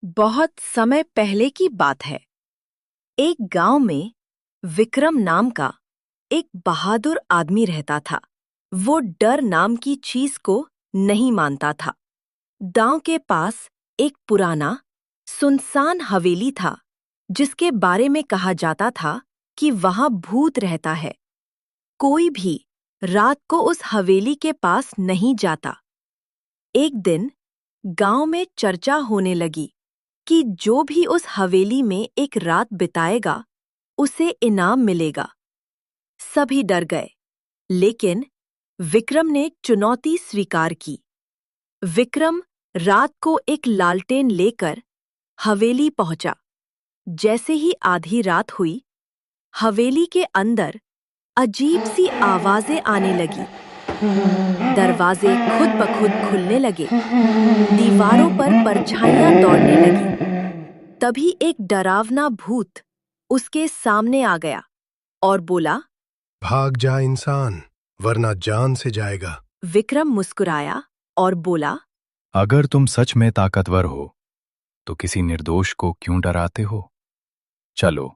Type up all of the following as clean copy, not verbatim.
बहुत समय पहले की बात है। एक गांव में विक्रम नाम का एक बहादुर आदमी रहता था। वो डर नाम की चीज को नहीं मानता था। गांव के पास एक पुराना सुनसान हवेली था, जिसके बारे में कहा जाता था कि वहां भूत रहता है। कोई भी रात को उस हवेली के पास नहीं जाता। एक दिन गांव में चर्चा होने लगी कि जो भी उस हवेली में एक रात बिताएगा, उसे इनाम मिलेगा। सभी डर गए, लेकिन विक्रम ने चुनौती स्वीकार की। विक्रम रात को एक लालटेन लेकर हवेली पहुंचा। जैसे ही आधी रात हुई, हवेली के अंदर अजीब सी आवाजें आने लगी। दरवाजे खुद ब खुद खुलने लगे, दीवारों पर परछाइयां दौड़ने लगी। तभी एक डरावना भूत उसके सामने आ गया और बोला, भाग जा इंसान, वरना जान से जाएगा। विक्रम मुस्कुराया और बोला, अगर तुम सच में ताकतवर हो तो किसी निर्दोष को क्यों डराते हो? चलो,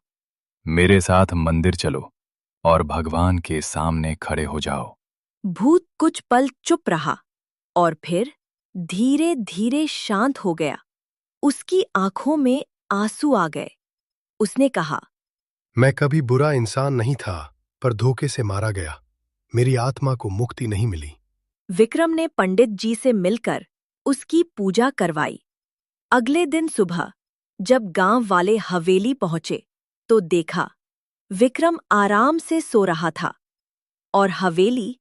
मेरे साथ मंदिर चलो और भगवान के सामने खड़े हो जाओ। भूत कुछ पल चुप रहा और फिर धीरे धीरे शांत हो गया। उसकी आंखों में आंसू आ गए। उसने कहा, मैं कभी बुरा इंसान नहीं था, पर धोखे से मारा गया। मेरी आत्मा को मुक्ति नहीं मिली। विक्रम ने पंडित जी से मिलकर उसकी पूजा करवाई। अगले दिन सुबह जब गांव वाले हवेली पहुंचे, तो देखा विक्रम आराम से सो रहा था और हवेली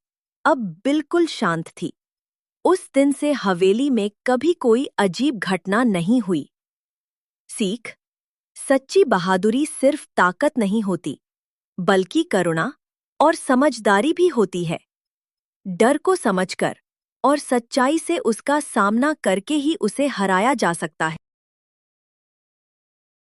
अब बिल्कुल शांत थी। उस दिन से हवेली में कभी कोई अजीब घटना नहीं हुई। सीख: सच्ची बहादुरी सिर्फ ताकत नहीं होती, बल्कि करुणा और समझदारी भी होती है। डर को समझकर और सच्चाई से उसका सामना करके ही उसे हराया जा सकता है।